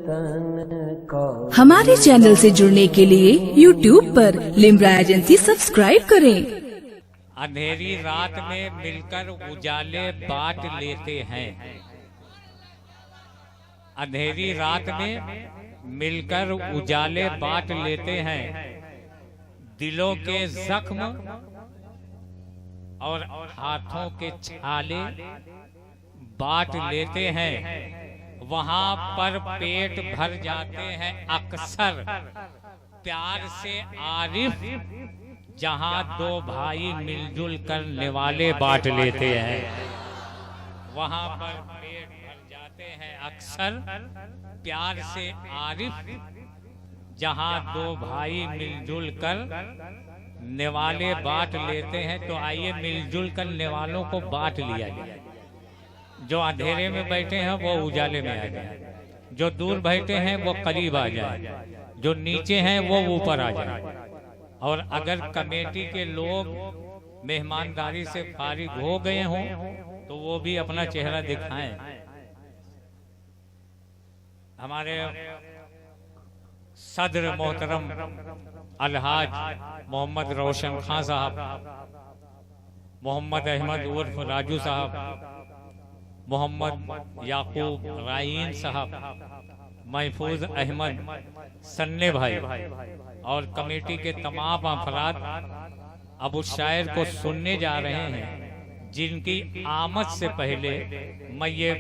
तन का। हमारे चैनल से जुड़ने के लिए YouTube पर लिम्रा एजेंसी सब्सक्राइब करें। अंधेरी रात में मिलकर उजाले बांट लेते हैं। अंधेरी रात में मिलकर उजाले बांट लेते हैं। दिलों के जख्म और हाथों के छाले बांट लेते हैं। वहां पर पेट भर जाते हैं अक्सर प्यार से आरिफ, जहां दो भाई मिलजुल कर निवाले बांट लेते हैं। वहां पर पेट भर जाते हैं अक्सर प्यार से आरिफ, जहां दो भाई मिलजुल कर निवाले बांट लेते हैं। तो आइए मिलजुल कर निवालों को बांट लिया जाए। जो अंधेरे में बैठे हैं वो उजाले में आ जाए, जो दूर बैठे हैं वो करीब आ जाए, जो नीचे हैं वो ऊपर आ जाए। और अगर कमेटी के लोग मेहमानदारी से फारिग हो गए हों तो वो भी अपना चेहरा दिखाएं। हमारे सदर मोहतरम अलहाज मोहम्मद रोशन खान साहब, मोहम्मद अहमद उर्फ राजू साहब, मोहम्मद याकूब रायन साहब, महफूज अहमद सन्ने भाई और कमेटी के तमाम अफराद अब उस शायर को सुनने जा रहे हैं जिनकी आमद से पहले मैं ये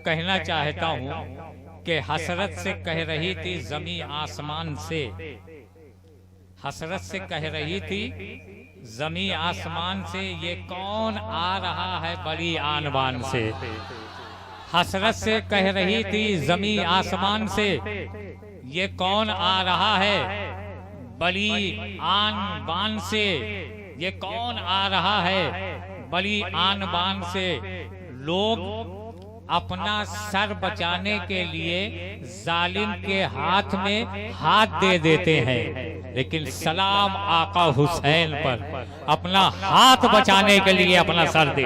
कहना चाहता हूँ कि हसरत से कह रही थी जमी आसमान से, हसरत से कह रही थी जमी आसमान से, ये कौन आ रहा है बड़ी आन बान से। हसरत से कह रही थी जमी आसमान से, ये कौन आ रहा है बड़ी आन बान से, ये कौन आ रहा है बड़ी आन बान से। लोग अपना सर बचाने के लिए जालिम के हाथ में हाथ दे देते हैं, लेकिन सलाम आका हुसैन पर अपना हाथ बचाने के लिए अपना सर दे,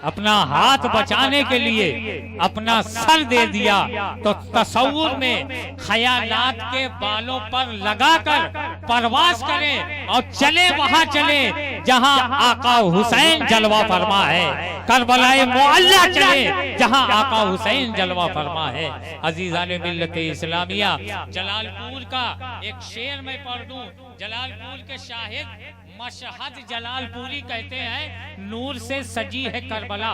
अपना हाथ बचाने के लिए अपना सर दे दिया। तो तसव्वुर में ख्यालात के बालों पर लगाकर परवास करें और चले वहां चले जहां आका हुसैन जलवा फरमा है। करबलाए मुअल्ला चले जहां आका हुसैन जलवा फरमा है। अजीज़ाने मिल्लत इस्लामिया, जलालपुर का एक शेर मैं पढ़ दूं। जलालपुर के शाहिद मशहद जलालपुरी कहते हैं, नूर से सजी है करबला।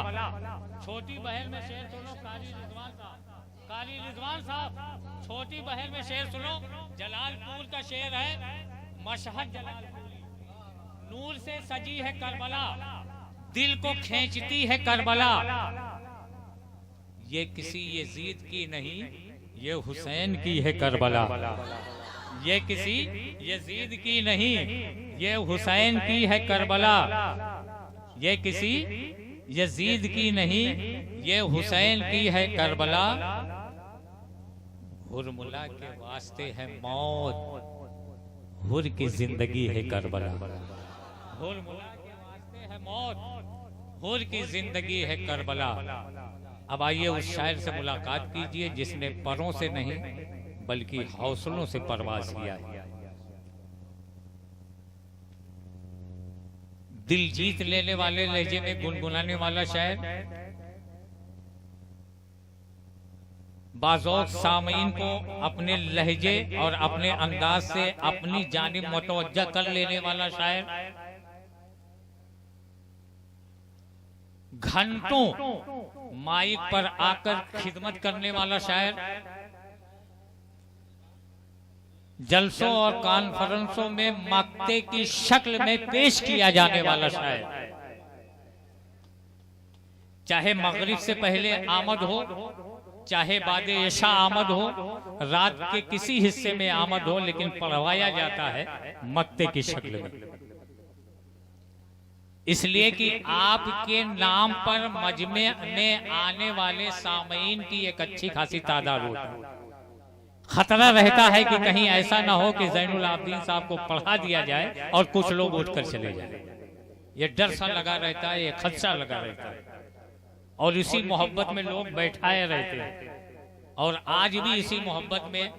छोटी बहन में शेर सुनो, कारी रिजवान साहब, कारी रिजवान साहब, छोटी बहन में शेर सुनो। जलालपुर का शेर है मशहद जलालपुरी, नूर से सजी है करबला, दिल को खींचती है करबला। ये किसी यजीद की नहीं, ये हुसैन की है करबला। ये किसी यजीद की नहीं, ये हुसैन की है करबला। ये किसी यजीद की नहीं, ये हुसैन की है करबला। हुरमुला के वास्ते है मौत, हुर की जिंदगी है करबला। हुरमुला के वास्ते है मौत, हुर की जिंदगी है करबला। अब आइए उस शायर से मुलाकात कीजिए जिसने परों से नहीं बल्कि हौसलों से परवाज किया है। दिल जीत लेने वाले लहजे में गुनगुनाने वाला शायर, बाज़ौक़ सामीन को अपने लहजे और अपने अंदाज से अपनी जानिब मुतवज्जा कर लेने वाला शायर, घंटों माइक पर आकर खिदमत करने वाला शायर, जलसों और कॉन्फ्रेंसों में मक्ते की शक्ल में पेश किया जाने वाला शायर, चाहे मगरिब से पहले आमद हो, चाहे बाद इशा आमद हो, रात के किसी हिस्से में आमद हो, लेकिन पढ़वाया जाता है मक्ते की शक्ल में। इसलिए कि आपके नाम पर मजमे में आने वाले सामीन की एक अच्छी खासी तादाद होती है। खतरा रहता है कि कहीं ऐसा ना हो कि ज़ैनुल आबिदीन साहब को पढ़ा दिया जाए और कुछ लोग उठकर चले जाए। ये डर सा लगा रहता है, ये खदशा लगा रहता है, और इसी मोहब्बत में लोग बैठाए रहते हैं। और आज भी इसी मोहब्बत में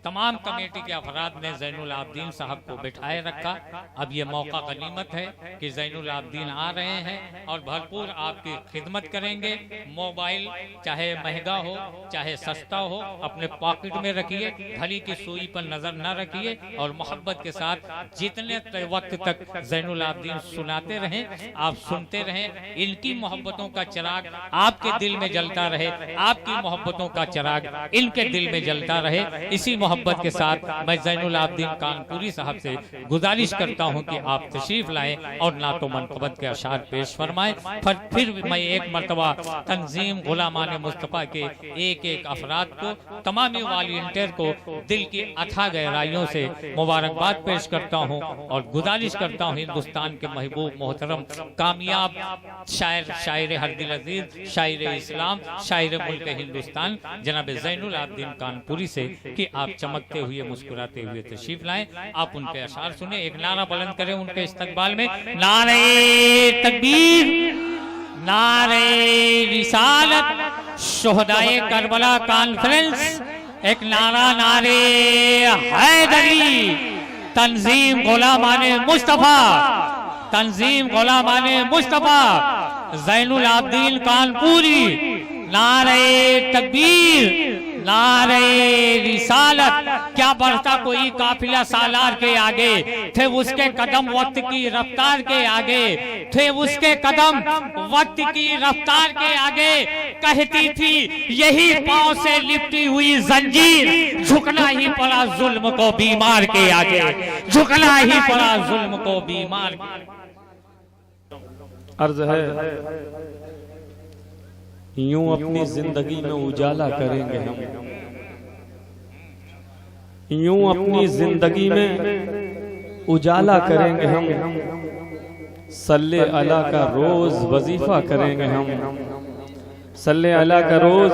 तमाम कमेटी के अफराद ने ज़ैनुल आबदीन साहब को बिठाए रखा। अब ये मौका गनीमत है कि ज़ैनुल आबदीन आ रहे हैं और भरपूर आपकी खिदमत करेंगे। मोबाइल चाहे महंगा हो चाहे सस्ता हो, अपने पॉकेट में रखिए, घड़ी की सुई पर नज़र न रखिए और मोहब्बत के साथ जितने वक्त तक ज़ैनुल आबदीन सुनाते रहें, आप सुनते रहें। इनकी मोहब्बतों का चिराग आपके दिल में जलता रहे, आपकी मोहब्बतों का चिराग इनके दिल में जलता रहे। इसी मोहब्बत के साथ मैं ज़ैनुल आबदीन कानपुरी साहब से गुजारिश करता हूं कि आप तशरीफ लाएं और नातो मनक़बत के अशार पेश फरमाएं। फिर मैं एक मरतबा तंजीम गुलामान मुस्तफ़ा के एक एक अफराद को, तमामी वॉलंटियर को दिल की अथाह गहराइयों से मुबारकबाद पेश करता हूं और गुजारिश करता हूं हिंदुस्तान के महबूब मोहतरम कामयाब शायर हर दिल अजीज, शायर इस्लाम, शायर मुल्क हिंदुस्तान जनाब ज़ैनुल आबदीन कानपुरी से कि आप चमकते हुए मुस्कुराते हुए तशरीफ लाएं। आप उनके अशार सुने, एक नारा बुलंद करें उनके इस्तकबाल में, नारे तकबीर, नारे रिसालत, शोहदाए करबला कॉन्फ्रेंस, एक नारा नारे हैदरी, तंजीम गुलामाने मुस्तफा, तंजीम गुलामाने मुस्तफा, ज़ैनुल आबदीन कानपुरी, नारे तकबीर, नारे रिसालत। क्या बढ़ता कोई काफिला सालार के आगे, थे उसके कदम वक्त की रफ्तार के आगे, थे उसके कदम वक्त की रफ्तार के आगे। कहती थी यही पांव से लिपटी हुई जंजीर, झुकना ही पड़ा जुल्म को बीमार के आगे, झुकना ही पड़ा जुल्म को बीमार। अर्ज है यूं अपनी जिंदगी में उजाला करेंगे हम, यूं अपनी जिंदगी में उजाला करेंगे हम, सल्ले अला का रोज वजीफा करेंगे हम, सल्ले अला का रोज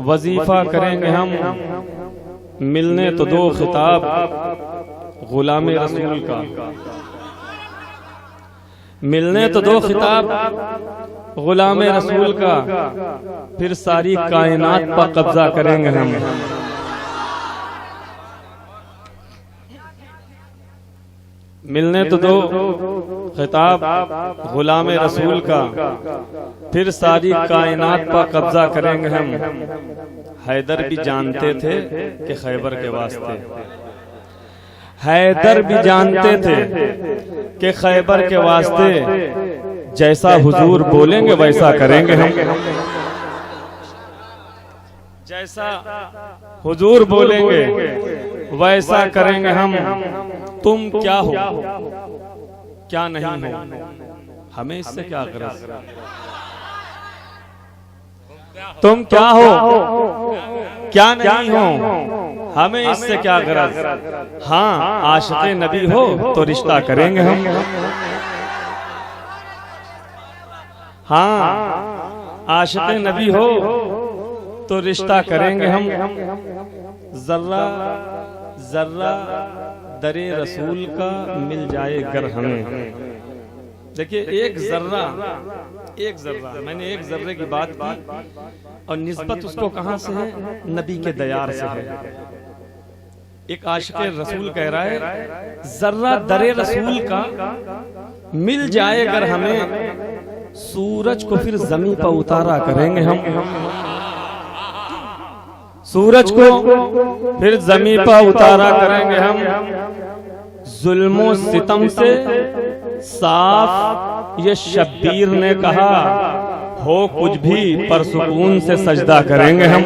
वजीफा करेंगे हम। मिलने तो दो खिताब गुलामे रसूल का, मिलने तो दो खिताब गुलामे रसूल का, फिर सारी कायनात पर कब्जा करेंगे हम। मिलने तो दो खिताब गुलामे रसूल का, फिर सारी कायनात पर कब्जा करेंगे हम। हैदर भी जानते थे कि खैबर के वास्ते, हैदर भी जानते थे कि खैबर के वास्ते जैसा हुजूर बोलेंगे वैसा करेंगे हम, जैसा हुजूर बोलेंगे वैसा करेंगे हम। तुम क्या हो क्या नहीं हो, हमें इससे क्या गरज, तुम क्या हो क्या नहीं हो, हमें इससे क्या गरज। हाँ आशिक़े नबी हो तो रिश्ता करेंगे हम, हाँ आशिक़े नबी हो तो रिश्ता करेंगे हम। जर्रा जर्रा दरे रसूल का मिल जाए गर हमें। देखिए एक जर्रा, एक जर्रा, मैंने एक जर्रे की बात की और निस्बत उसको कहां से है, नबी के दयार से है। एक आशिक़े रसूल कह रहा है जर्रा दरे रसूल का मिल जाए गर हमें, सूरज को फिर जमीन पर उतारा करेंगे हम, सूरज को फिर जमीन पर उतारा करेंगे हम। जुल्मों सितम से साफ ये शब्बीर ने कहा, हो कुछ भी पर सुकून से सजदा करेंगे हम,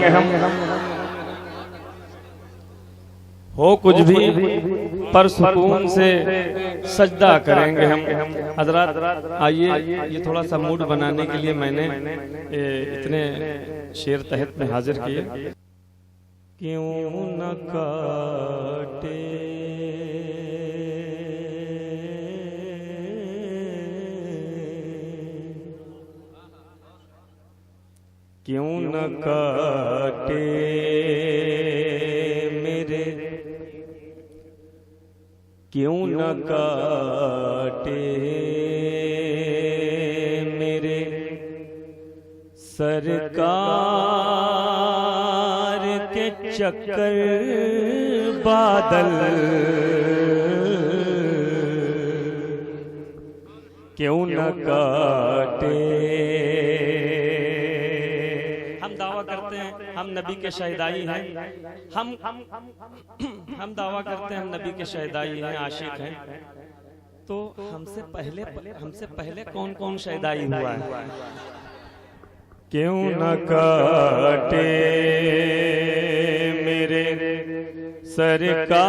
हो कुछ भी पर सुकून से सजदा करेंगे हम। हजरात आइए, ये थोड़ा सा मूड बनाने के लिए मैंने इतने शेर तहत में हाजिर किए। क्यों न काटे क्यों न काटे मेरे, क्यों न काटे मेरे सरकार के चक्कर बादल क्यों न काटे। हम दावा करते हैं हम नबी के शहदाई हैं, हम दावा करते हैं हम नबी के शहदाई हैं, आशिक हैं। तो हमसे पहले कौन कौन शहदाई हुआ है? क्यों न काटे मेरे सरकार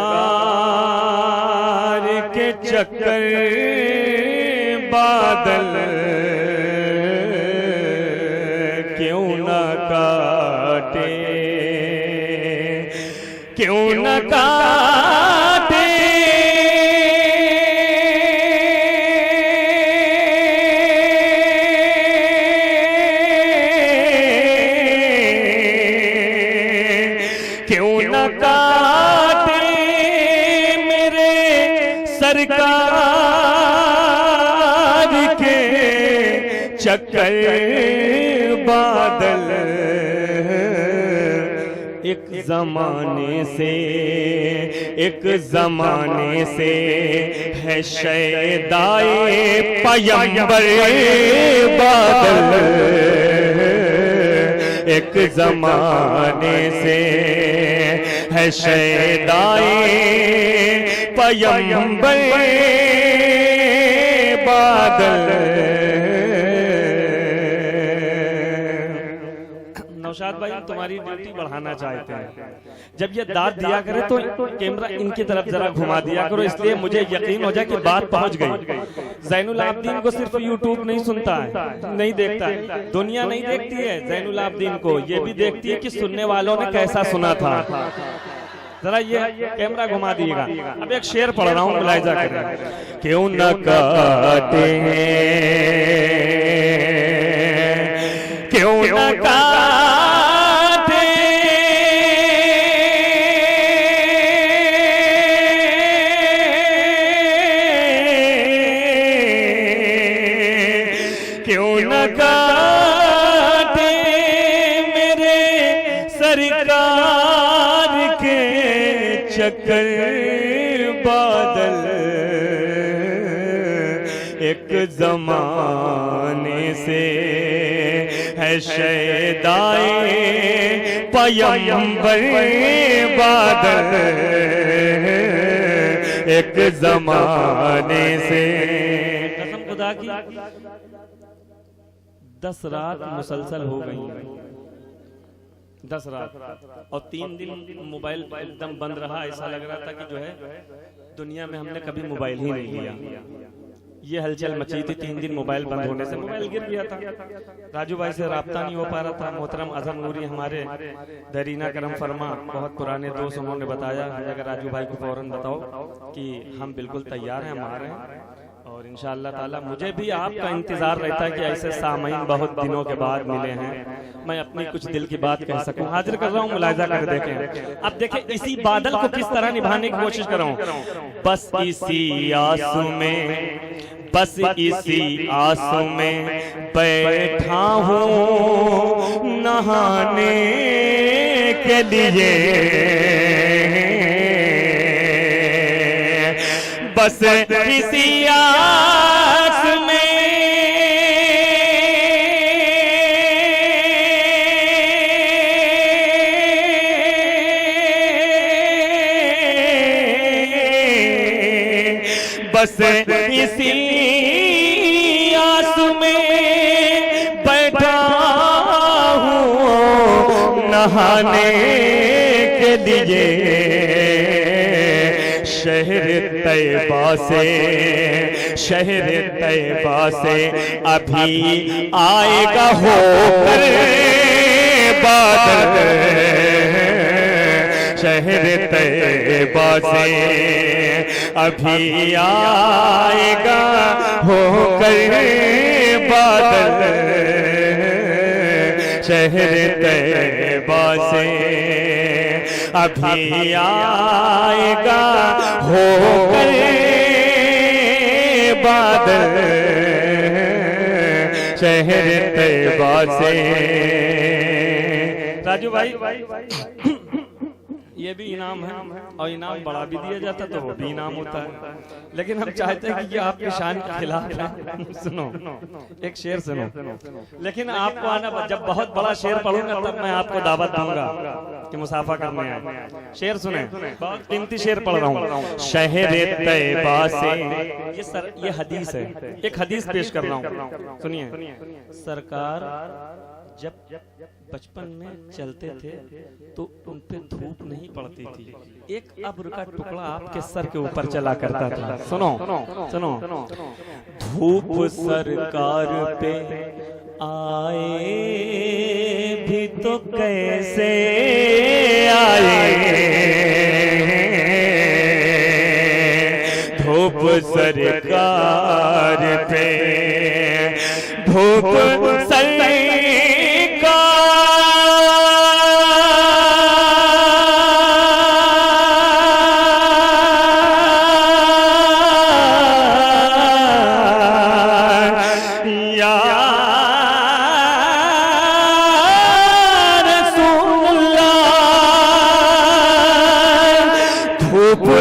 के चक्कर बादल क्यों न काटे, क्यों न काटे क्यों न काटे मेरे सरकार के चक्कर बादल। एक जमाने से है शहदाए पैगंबर बादल। एक जमाने से है शहदाए पैगंबर बादल। नौशाद भाई तुम्हारी ड्यूटी बढ़ाना चाहते हैं, जब ये दाद दिया करे तो कैमरा इनकी तरफ जरा घुमा दिया करो, इसलिए मुझे यकीन हो जाए कि बात पहुंच गई। ज़ैनुल आबदीन को सिर्फ यूट्यूब नहीं सुनता है, नहीं देखता है, दुनिया नहीं देखती है ज़ैनुल आबदीन को, ये भी देखती है कि सुनने वालों ने कैसा सुना था। जरा ये कैमरा घुमा दिएगा। अब एक शेर पढ़ रहा हूँ, मुलाहिजा करें। क्यों न काटे क्यों न काटे क्यों न काटे मेरे सरकार के चक्कर बादल। एक जमाने से है शहदाए पैगंबर बादल। एक जमाने से कसम खुदा की 10 रात मुसलसल हो गई, 10 रात और 3 दिन मोबाइल एकदम बंद रहा। ऐसा लग रहा था कि जो है दुनिया में हमने कभी मोबाइल ही नहीं लिया। ये हलचल मची थी 3 दिन मोबाइल बंद होने से, मोबाइल गिर गया था। राजू भाई से राब्ता नहीं हो पा रहा था। मोहतरम अजहर नूरी हमारे दरीना करम फरमा बहुत पुराने दोस्त, उन्होंने बताया अगर राजू भाई को फौरन बताओ कि हम बिल्कुल तैयार हैं, हम आ रहे हैं। और इंशाअल्लाह ताला मुझे भी आपका इंतजार रहता है कि ऐसे सामईन बहुत दिनों के बाद मिले हैं, मैं अपनी कुछ दिल की बात कह सकूं। हाजिर कर रहा हूं, मुलाहिजा कर देखें। अब देखें इसी बादल को किस तरह निभाने की कोशिश कर रहा हूं। बस इसी आंसू में, बस इसी आंसू में बैठा हूँ नहाने के लिए। बस इसी आस में बस इसी आस में बैठा हूँ नहाने के लिए। शहर तैबा से अभी आएगा होकर बादल। शहर तैबा से अभी आएगा होकर बादल। शहर तैबा से अभी आएगा होकर बादल। शहर तैबा से। राजू भाई ये भी इनाम है, और इनाम बड़ा भी दिया जाता तो वो भी इनाम होता है। लेकिन हम चाहते हैं कि ये आपके शान के खिलाफ है। सुनो एक शेर सुनो, लेकिन आपको आना, जब बहुत बड़ा शेर पढ़ूंगा तब मैं आपको दावत दूंगा कि मुसाफा करने आए। शेर सुने, बहुत कीमती शेर पढ़ रहा हूँ। शहरे तैयबा से, ये हदीस है, एक हदीस पेश कर रहा हूँ, सुनिए। सरकार जब बचपन में चलते थे तो उन पे धूप नहीं पड़ती थी, एक अब्र का टुकड़ा आपके सर के ऊपर चला करता था। सुनो सुनो, धूप सरकार पे आए भी तो कैसे आए, धूप सरकार पे, धूप सरकार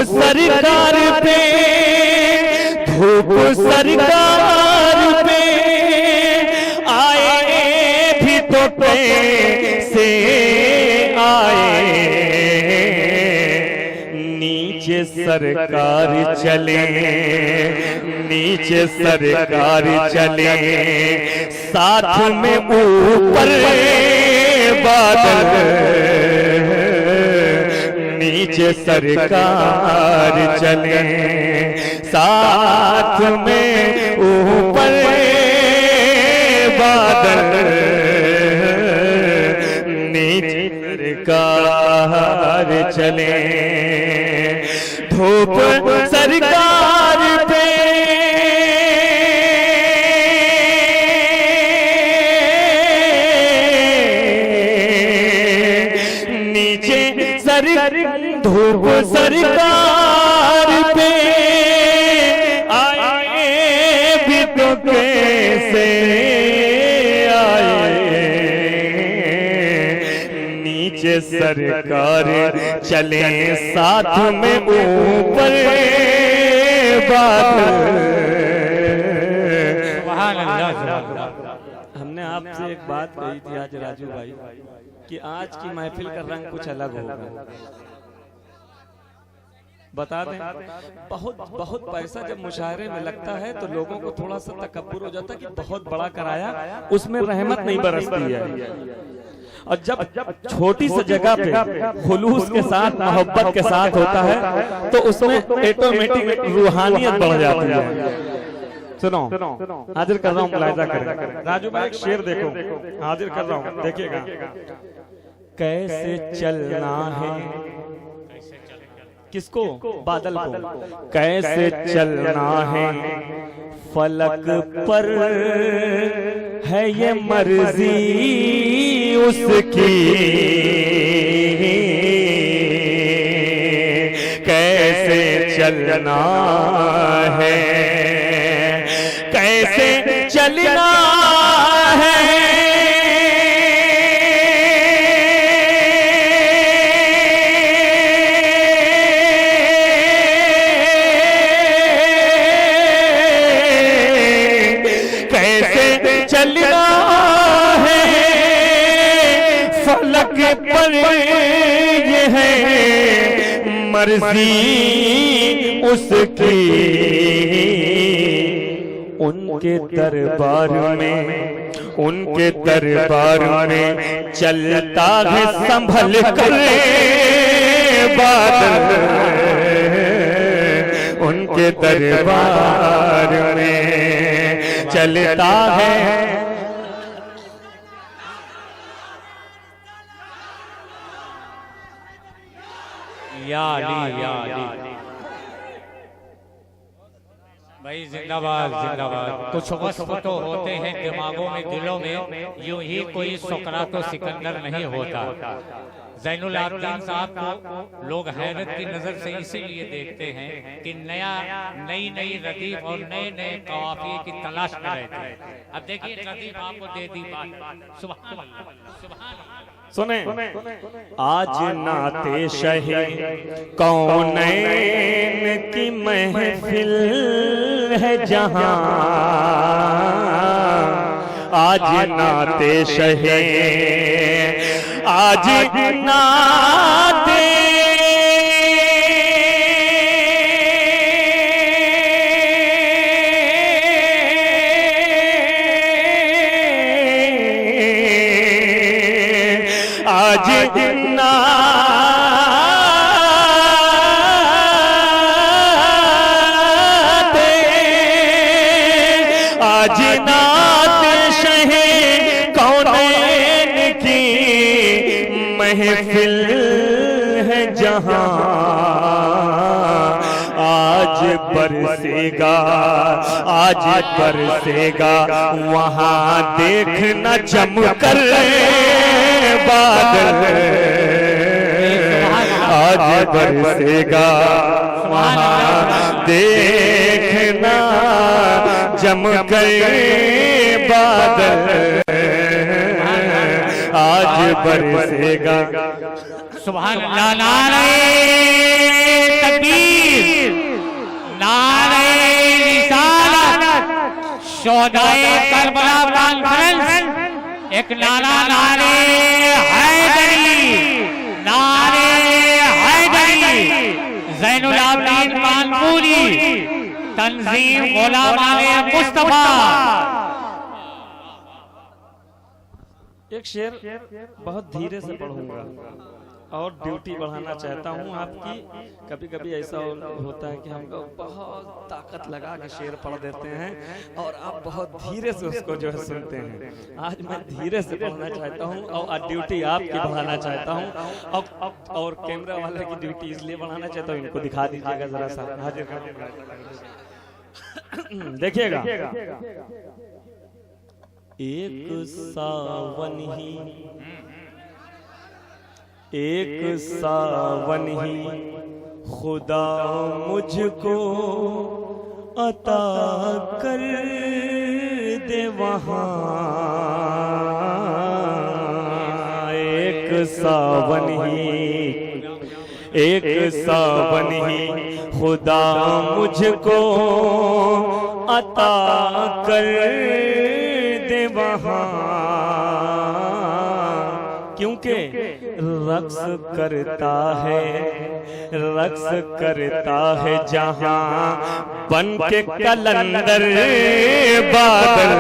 सरकार पे, धूप सरकार पे आए भी तो कैसे आए, नीचे सरकार चले, नीचे सरकार चले, साथ में ऊपर बादल, नीचे सरकार चले, साथ में ऊपर बादल, नीचे सरकार चले, धूप सरकार पे धूप सरकार पे आए भी तो कैसे आए, नीचे सरकार चले, साथ में ऊपर बादल। हमने आपसे एक बात कही थी आज राजू भाई कि आज की महफिल का रंग कुछ अलग होगा। बता दें, बहुत बहुत पैसा जब मुशायरे में लगता है तो लोगों को थोड़ा सा तकब्बुर हो जाता है कि बहुत बड़ा कराया, उसमें रहमत नहीं बरसती है। और जब छोटी सी जगह पे खुलूस के साथ, मोहब्बत के साथ होता है तो उसमें ऑटोमेटिक रूहानियत बढ़ जाती है। सुनो, हाजिर कर रहा हूँ, मुलाहिजा करें। राजू भाई एक शेर देखो, हाजिर कर रहा हूँ, देखिएगा। कैसे चलना है, किसको? बादल को। कैसे चलना है फलक पर है ये मर्जी उसकी, कैसे चलना है, कैसे चलना है, चलना है फलक पर ये है मर्जी उसकी, उनके दरबार में, उनके दरबार में चलता है संभल कर बादल, उनके दरबार में चलता है। या अली भाई जिंदाबाद जिंदाबाद। कुछ वस्फ तो होते हैं दिमागों में, दिलों में, यूं ही कोई सुकरातो सिकंदर नहीं होता। ज़ैनुल आबिदीन साहब को लोग हैरत की नजर से इसीलिए देखते हैं कि नई नई रदीफ और नए नए कवाफिये की तलाश में रहते हैं। अब देखिए रदीफ आपको दे दी बात, सुभान अल्लाह सुभान अल्लाह। सुने, आज नाते शहे कौनैन की महफिल है जहां, आज नाते शहे, आज नाते आज नाते, आज नाते शहे कौनैन की महफिल है जहां, आज बरसेगा, आज बरसेगा वहां देखना जमकर बादल, आज बरसेगा वहां देखना जमकर बादल, आज बरसेगा। सुभान अल्लाह। नारे तकबीर, नारे रिसालत, शोहदाए करबला कॉन्फ्रेंस, एक नारा नारे हैदरी, नारे हैदरी, ज़ैनुल आबिदीन कानपुरी, तंजीम गुलाम-ए मुस्तफा। एक शेर बहुत धीरे से पढ़ूंगा और ड्यूटी बढ़ाना चाहता हूं आपकी। कभी कभी ऐसा होता है कि हम लोग बहुत ताकत लगा के शेर पढ़ देते हैं और आप बहुत धीरे से उसको जो है सुनते हैं। आज मैं धीरे से पढ़ना चाहता हूं और ड्यूटी आपकी बढ़ाना चाहता हूं, और कैमरा वाले की ड्यूटी इसलिए बढ़ाना चाहता हूं, इनको दिखा दीजिएगा जरा सा, हाजिर देखिएगा। एक सावन ही, एक सावन ही खुदा मुझको अता कर दे वहां, एक सावन ही, एक सावन ही खुदा मुझको अता कर दे वहां, क्योंकि रक्स करता है, रक्स करता है जहां बन के कलंदर बादल,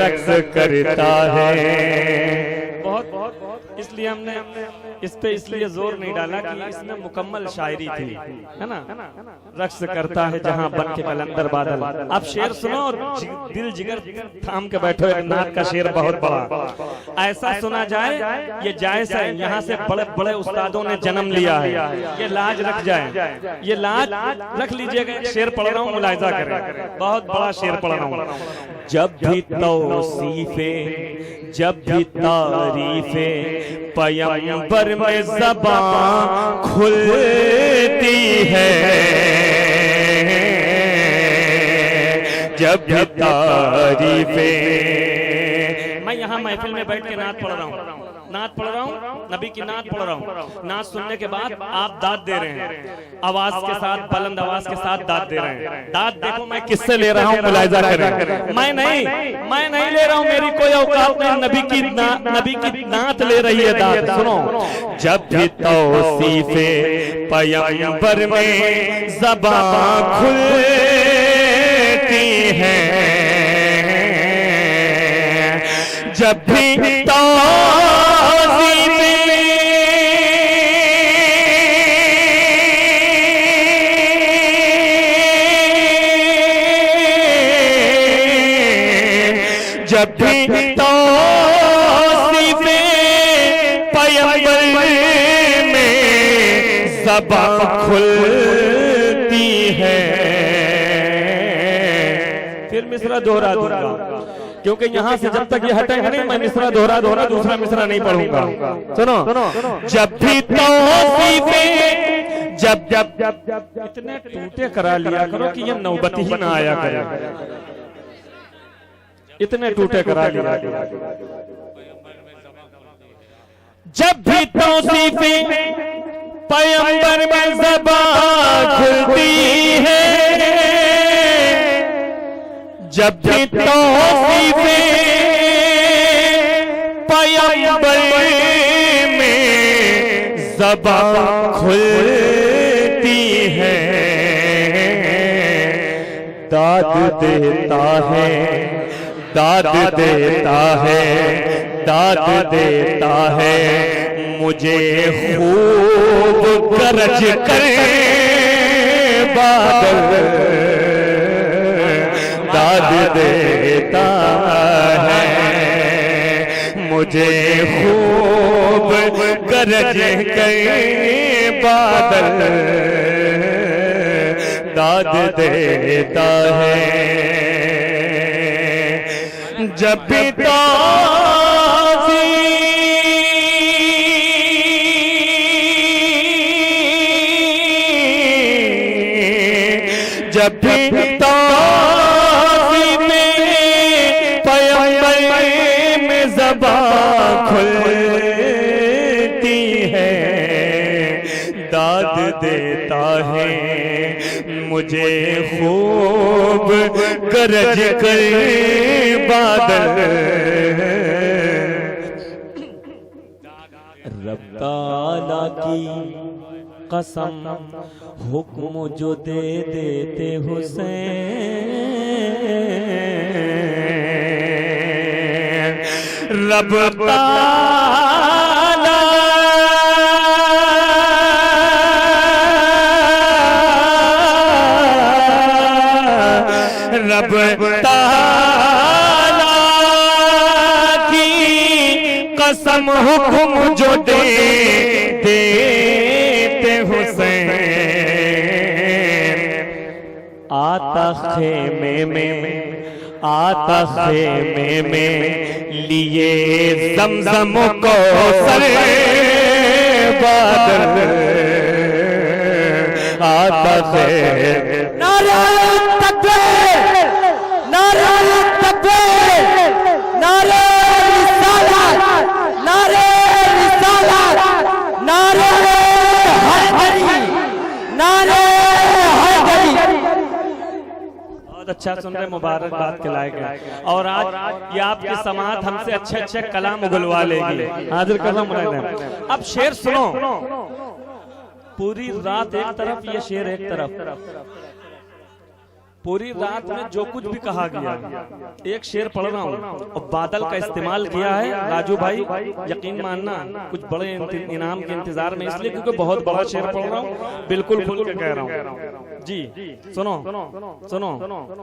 रक्स करता है। बहुत इसलिए हमने इस पे इसलिए जोर नहीं डाला कि इसमें मुकम्मल शायरी थी, है ना। रक्स करता है जहां बन के कलंदर बादल। आप शेर सुनो और दिल जिगर थाम के बैठो। एक नाथ का शेर बहुत बड़ा, ऐसा सुना जाए ये जायज है, यहाँ से बड़े बड़े उस्तादों ने जन्म लिया है, ये लाज रख जाए, ये लाज रख लीजिएगा। शेर पढ़ रहा हूँ, मुलाहिजा करें, बहुत बड़ा शेर पढ़ रहा हूँ। जब भी तौसीफे, जब भी तारीफे पैगंबर में ज़बान खुलती है, जब भी तारीफे। मैं यहाँ महफिल में बैठ के नात पढ़ रहा हूँ, नात पढ़ रहा हूँ, नबी की नात पढ़ रहा हूँ। नात सुनने के बाद आप दाद दे रहे हैं, आवाज के साथ, बुलंद आवाज के साथ दाद दे रहे हैं। दाद देखो मैं किससे ले रहा हूँ, मुलाहिजा करें। मैं नहीं ले रहा हूँ, मेरी कोई औकात नहीं। नबी की नात ले रही है दाद। सुनो, जब भी तौसीफे पैगंबर में ज़बान खुलती है, जब भी जब भी तौसीफे पैगंबर में ज़बान खुलती है। फिर मिसरा दोहरा दूंगा, क्योंकि यहाँ से जब तक ये हटेंगे नहीं, मैं मिसरा दोहरा दूसरा मिसरा नहीं पढ़ूंगा। सुनो, जब भी तौसीफे, जब इतने टूटे करा लिया करो कि ये नौबती ही ना आया करे, इतने टूटे करा लिया। जब भी तौसीफे पैगंबर में ज़बान खुलती है, जब भी तौसीफे पैगंबर में ज़बान खुलती है, दाद देता है, दाद देता है, दाद देता है मुझे खूब गरज कर बादल, दाद देता है मुझे खूब गरज कर बादल, दाद देता है। जब भी जब भी तौसीफ पैगंबर में ज़बान खुलती है, दाद देता है मुझे खूब गरज कर बादल, रब ताला की कसम हुक्म जो दे देते हुसैन, रब ताला रब ताला की कसम हुक्म जो दे देते हुसैन, आता खेमे में, आता खेमे में लिए ज़मज़म को सर बादल, आता खेमे नारे तकबीर, नारे तकबीर, नारे रिसालत, नारे रिसालत, नारे हैदरी, नारे हैदरी। बहुत अच्छा सुन रहे, मुबारकबाद के लायक है। और आज ये आपकी समाअत हमसे अच्छे अच्छे कलाम उगलवा लेगी। हाजिर कर रहा। अब शेर सुनो, पूरी रात एक तरफ, ये शेर एक तरफ। पूरी रात में जो कुछ भी कहा गया, एक शेर पढ़ रहा हूँ और बादल का इस्तेमाल किया है राजू भाई, यकीन मानना कुछ बड़े इनाम के इंतजार में, इसलिए क्योंकि बहुत बड़ा शेर पढ़ रहा हूँ, बिल्कुल खुल के कह रहा हूँ जी। सुनो सुनो,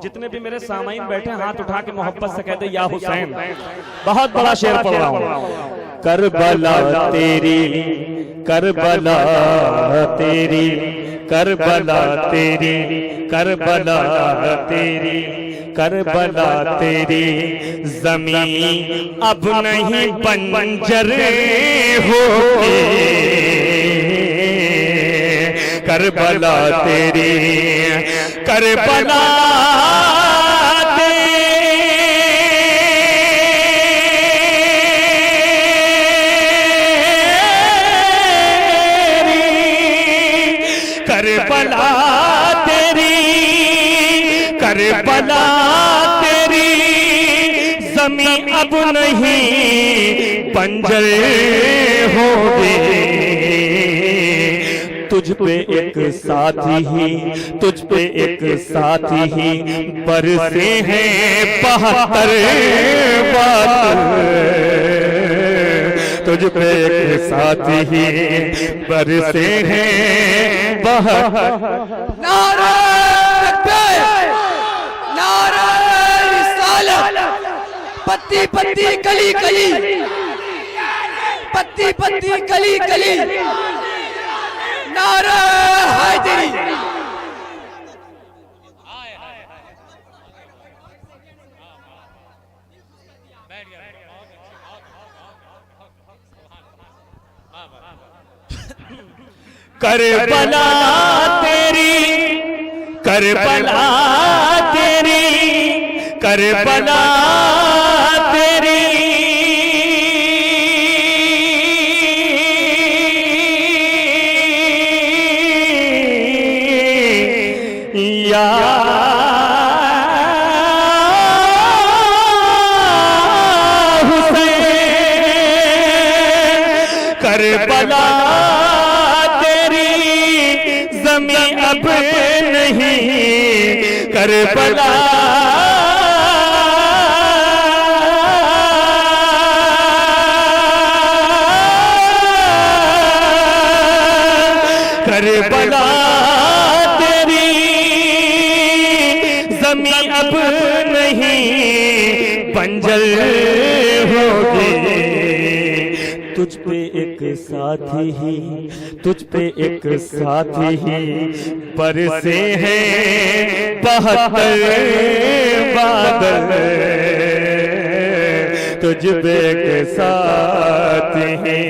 जितने भी मेरे सामाइन बैठे हाथ उठा के मोहब्बत से कहते या हुसैन, बहुत बड़ा शेर पढ़ रहा हूँ। करबला तेरी, करबला तेरी, करबला तेरी, करबला तेरी, करबला तेरी ज़मीं अब नहीं बंजर होगी, करबला तेरी, करबला करबला तेरी, करबला तेरी ज़मीं अब नहीं बंजर होगी, तुझ पे एक साथी ही, तुझ पे एक साथी ही बरसे हैं 72 बादल, तुझ पे एक साथी ही बरसे हैं 72। नारे तकबीर, नारे रिसालत, पत्ती पत्ती कली कली, पत्ती पत्ती कली कली, नारे हैदरी। करबला तेरी, करबला तेरी, करबला तेरी करबला तेरी जमीन अब नहीं, करबला करबला तेरी जमीन अब नहीं, बंजर होगी। तुझ पे एक साथी ही, तुझ पे एक साथी ही बरसे हैं 72 बादल, तुझ पे एक साथी ही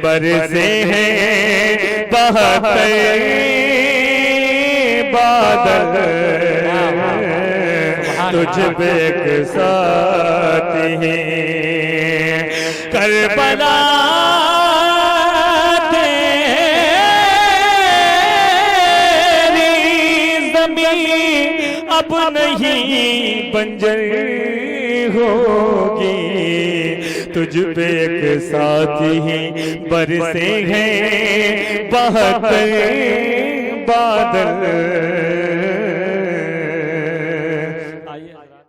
बरसे हैं 72 बादल, तुझ पे एक साथी ही करबला तेरी ज़मीन अब नहीं बंजर होगी, तुझ पे एक साथी ही बरसे हैं 72 बादल।